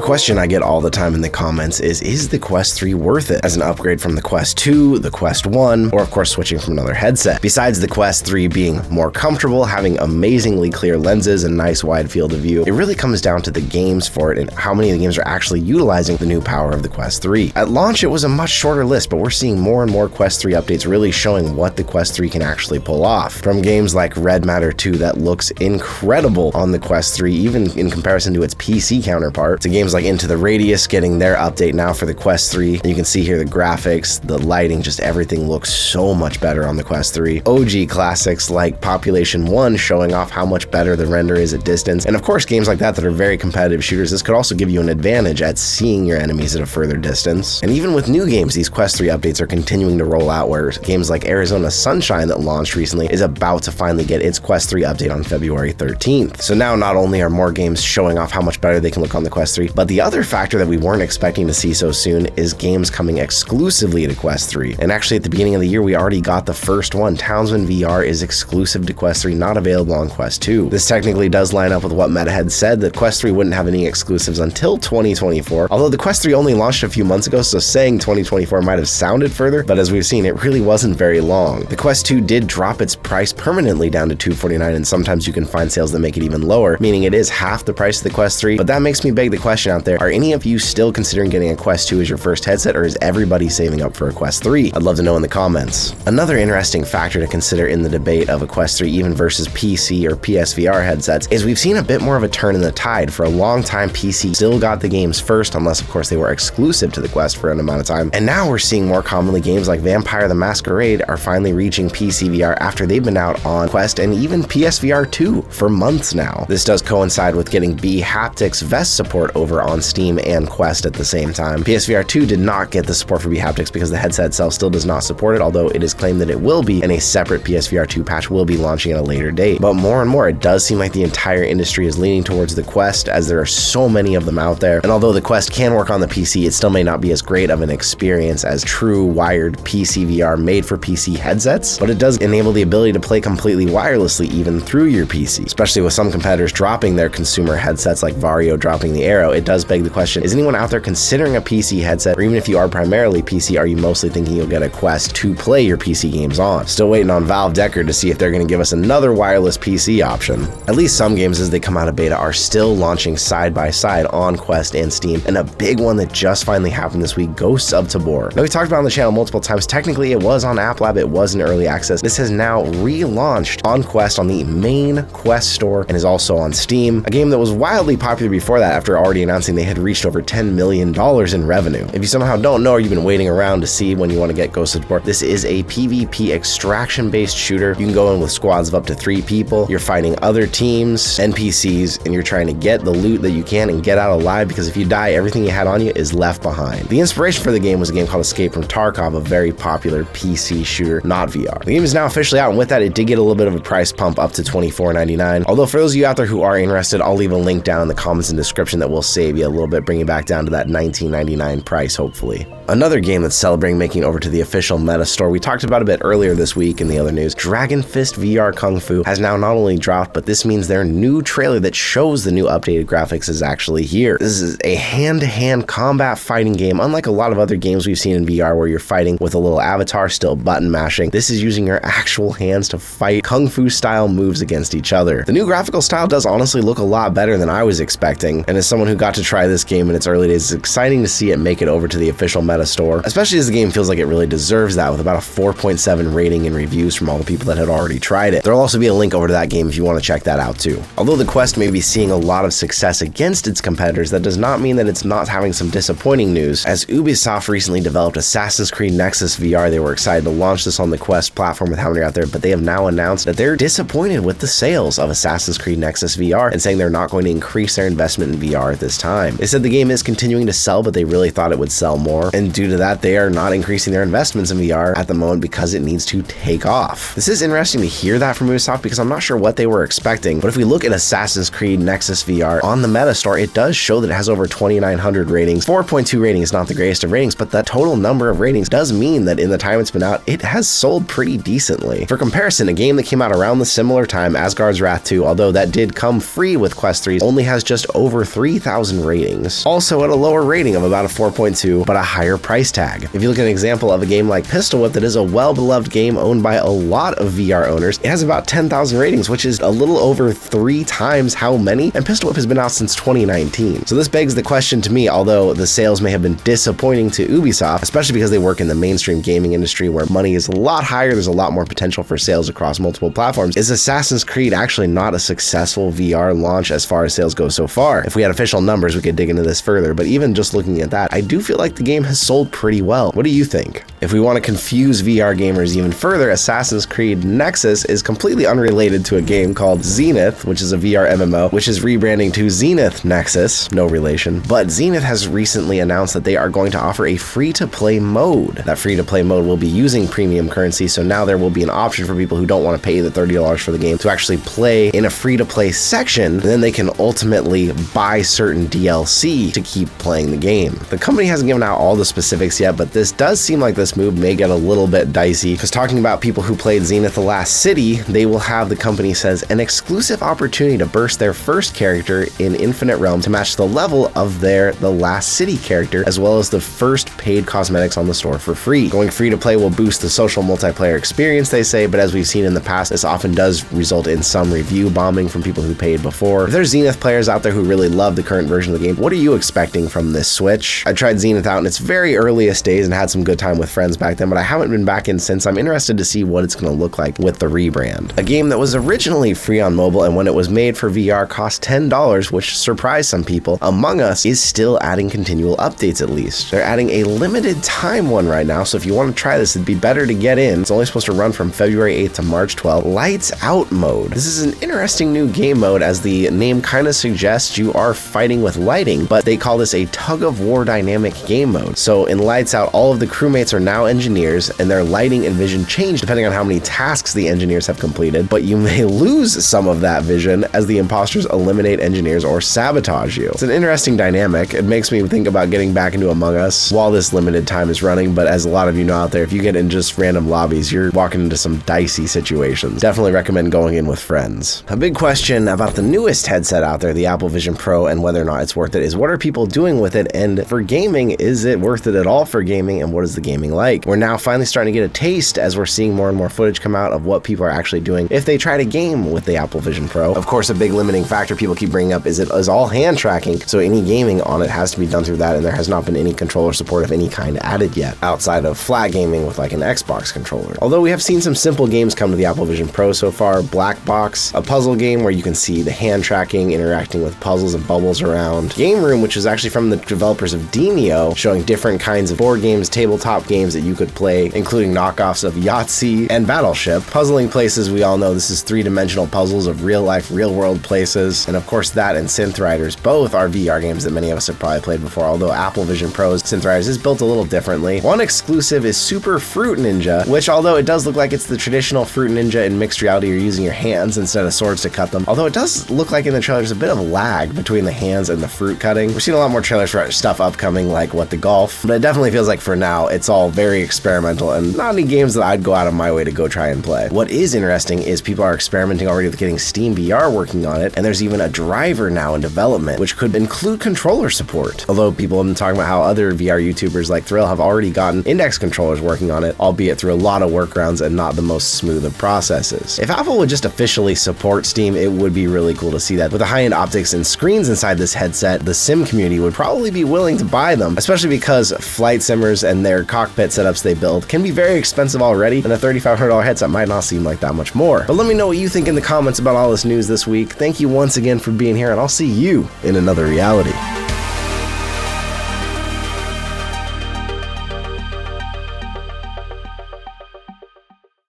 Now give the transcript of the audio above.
question I get all the time in the comments is the Quest 3 worth it as an upgrade from the Quest 2, the Quest 1, or of course switching from another headset? Besides the Quest 3 being more comfortable, having amazingly clear lenses and nice wide field of view, it really comes down to the games for it and how many of the games are actually utilizing the new power of the Quest 3. At launch, it was a much shorter list, but we're seeing more and more Quest 3 updates really showing what the Quest 3 can actually pull off. From games like Red Matter 2 that looks incredible on the Quest 3, even in comparison to its PC counterpart, to games like Into the Radius getting their update now for the Quest 3. And you can see here the graphics, the lighting, just everything looks so much better on the Quest 3. OG classics like Population 1 showing off how much better the render is at distance. And of course, games like that are very competitive shooters, this could also give you an advantage at seeing your enemies at a further distance. And even with new games, these Quest 3 updates are continuing to roll out, where games like Arizona Sunshine that launched recently is about to finally get its Quest 3 update on February 13th. So now not only are more games showing off how much better they can look on the Quest 3, but the other factor that we weren't expecting to see so soon is games coming exclusively to Quest 3. And actually at the beginning of the year, we already got the first one. Townsman VR is exclusive to Quest 3, not available on Quest 2. This technically does line up with what Meta had said, that Quest 3 wouldn't have any exclusives until 2024, although the Quest 3 only launched a few months ago, so saying 2024 might have sounded further, but as we've seen, it really wasn't very long. The Quest 2 did drop its price permanently down to $249, and sometimes you can find sales that make it even lower, meaning it is half the price of the Quest 3, but that makes me beg the question out there, are any of you still considering getting a Quest 2 as your first headset, or is everybody saving up for a Quest 3? I'd love to know in the comments. Another interesting factor to consider in the debate of a Quest 3 even versus PC or PSVR headsets is we've seen a bit more of a turn in the tide. For a long time, PC still got the games first, unless of course they were exclusive to the Quest for an amount of time, and now we're seeing more commonly games like Vampire the Masquerade are finally reaching PCVR after they've been out on Quest and even PSVR 2 for months now. This does coincide with getting bHaptics Vest support over on Steam and Quest at the same time. PSVR 2 did not get the support for bHaptics because the headset itself still does not support it, although it is claimed that it will be, and a separate PSVR 2 patch will be launching at a later date. But more and more, it does seem like the entire industry is leaning towards the Quest, as there are so many of them out there. And although the Quest can work on the PC, it still may not be as great of an experience as true wired PCVR made for PC headsets, but it does enable the ability to play completely wirelessly even through your PC, especially with some competitors dropping their consumer headsets like Vario dropping the Aero. It does beg the question, is anyone out there considering a PC headset, or even if you are primarily PC, are you mostly thinking you'll get a Quest to play your PC games on? Still waiting on Valve Decker to see if they're going to give us another wireless PC option. At least some games as they come out of beta are still launching side by side on Quest and Steam, and a big one that just finally happened this week, Ghosts of Tabor. Now, we talked about on the channel multiple times, technically it was on App Lab, it was in early access. This has now relaunched on Quest on the main Quest store and is also on Steam, a game that was wildly popular before that after already announcing they had reached over $10 million in revenue. If you somehow don't know, or you've been waiting around to see when you want to get Ghosts of Tabor, this is a PvP extraction-based shooter. You can go in with squads of up to 3 people. You're fighting other teams, NPCs, and you're trying to get the loot that you can and get out alive, because if you die, everything you had on you is left behind. The inspiration for the game was a game called Escape from Tarkov, a very popular PC shooter, not VR. The game is now officially out, and with that, it did get a little bit of a price pump up to $24.99. Although for those of you out there who are interested, I'll leave a link down in the comments and description that will save you a little bit, bring it back down to that $19.99 price, hopefully. Another game that's celebrating making it over to the official Meta store, we talked about a bit earlier this week in the other news, Dragon Fist VR Kung Fu has now not only dropped, but this means their new trailer that shows the new updated graphics is actually here. This is a hand-to-hand combat fighting game, unlike a lot of other games we've seen in VR where you're fighting with a little avatar still button mashing. This is using your actual hands to fight Kung Fu style moves against each other. The new graphical style does honestly look a lot better than I was expecting, and as someone who got to try this game in its early days, it's exciting to see it make it over to the official Meta store, especially as the game feels like it really deserves that, with about a 4.7 rating in reviews from all the people that had already tried it. There'll also be a link over to that game if you want to check that out too. Although the Quest may be seeing a lot of success against its competitors, that does not mean that it's not having some disappointing news, as Ubisoft recently developed Assassin's Creed Nexus VR. They were excited to launch this on the Quest platform with how many out there, but they have now announced that they're disappointed with the sales of Assassin's Creed Nexus VR and saying they're not going to increase their investment in VR at this time. They said the game is continuing to sell, but they really thought it would sell more, and due to that, they are not increasing their investments in VR at the moment because it needs to take off. This is interesting to hear that from Ubisoft, because I'm not sure what they were expecting, but if we look at Assassin's Creed Nexus VR on the Meta store, it does show that it has over 2,900 ratings. 4.2 rating is not the greatest of ratings, but that total number of ratings does mean that in the time it's been out, it has sold pretty decently. For comparison, a game that came out around the similar time, Asgard's Wrath 2, although that did come free with Quest 3, only has just over 3,000 10,000 ratings. Also at a lower rating of about a 4.2, but a higher price tag. If you look at an example of a game like Pistol Whip that is a well-beloved game owned by a lot of VR owners, it has about 10,000 ratings, which is a little over 3 times how many, and Pistol Whip has been out since 2019. So this begs the question to me, although the sales may have been disappointing to Ubisoft, especially because they work in the mainstream gaming industry where money is a lot higher, there's a lot more potential for sales across multiple platforms, is Assassin's Creed actually not a successful VR launch as far as sales go so far? If we had official numbers, we could dig into this further, but even just looking at that, I do feel like the game has sold pretty well. What do you think? If we want to confuse VR gamers even further, Assassin's Creed Nexus is completely unrelated to a game called Zenith, which is a VR MMO, which is rebranding to Zenith Nexus, no relation. But Zenith has recently announced that they are going to offer a free-to-play mode. That free-to-play mode will be using premium currency, so now there will be an option for people who don't want to pay the $30 for the game to actually play in a free-to-play section, and then they can ultimately buy certain DLC to keep playing the game. The company hasn't given out all the specifics yet, but this does seem like this move may get a little bit dicey, because talking about people who played Zenith: The Last City, they will have, the company says, an exclusive opportunity to burst their first character in Infinite Realm to match the level of their The Last City character, as well as the first paid cosmetics on the store for free. Going free to play will boost the social multiplayer experience, they say, but as we've seen in the past, this often does result in some review bombing from people who paid before. If there's Zenith players out there who really love the current version of the game, what are you expecting from this switch? I tried Zenith out in its very earliest days and had some good time with friends back then, but I haven't been back in since. I'm interested to see what it's going to look like with the rebrand. A game that was originally free on mobile and when it was made for VR cost $10, which surprised some people. Among Us is still adding continual updates at least. They're adding a limited time one right now, so if you want to try this, it'd be better to get in. It's only supposed to run from February 8th to March 12th. Lights Out mode. This is an interesting new game mode, as the name kind of suggests you are fighting with lighting, but they call this a tug-of-war dynamic game mode. So in Lights Out, all of the crewmates are now engineers, and their lighting and vision change depending on how many tasks the engineers have completed, but you may lose some of that vision as the imposters eliminate engineers or sabotage you. It's an interesting dynamic. It makes me think about getting back into Among Us while this limited time is running, but as a lot of you know out there, if you get in just random lobbies, you're walking into some dicey situations. Definitely recommend going in with friends. A big question about the newest headset out there, the Apple Vision Pro, and whether or not it's worth it is, what are people doing with it? And for gaming, is it worth it at all for gaming? And what is the gaming like? We're now finally starting to get a taste, as we're seeing more and more footage come out of what people are actually doing if they try to game with the Apple Vision Pro. Of course, a big limiting factor people keep bringing up is it is all hand tracking, so any gaming on it has to be done through that, and there has not been any controller support of any kind added yet, outside of flat gaming with like an Xbox controller. Although we have seen some simple games come to the Apple Vision Pro so far. Black Box, a puzzle game where you can see the hand tracking interacting with puzzles and bubbles around. Game Room, which is actually from the developers of Demio, showing different kinds of board games, tabletop games that you could play, including knockoffs of Yahtzee and Battleship. Puzzling Places, we all know this is three-dimensional puzzles of real-life, real-world places, and of course that and Synth Riders both are VR games that many of us have probably played before, although Apple Vision Pro's Synth Riders is built a little differently. One exclusive is Super Fruit Ninja, which, although it does look like it's the traditional Fruit Ninja in mixed reality, you're using your hands instead of swords to cut them, although it does look like in the trailer there's a bit of lag between the hands and the fruit cutting. We're seeing a lot more trailers for stuff upcoming like What the Golf, but it definitely feels like for now it's all very experimental and not any games that I'd go out of my way to go try and play. What is interesting is people are experimenting already with getting Steam VR working on it, and there's even a driver now in development which could include controller support. Although people have been talking about how other VR YouTubers like Thrill have already gotten index controllers working on it, albeit through a lot of workarounds and not the most smooth of processes. If Apple would just officially support Steam, it would be really cool to see that. With the high-end optics and screens inside this headset, the sim community would probably be willing to buy them, especially because flight simmers and their cockpit setups they build can be very expensive already, and a $3,500 headset might not seem like that much more. But let me know what you think in the comments about all this news this week. Thank you once again for being here, and I'll see you in another reality.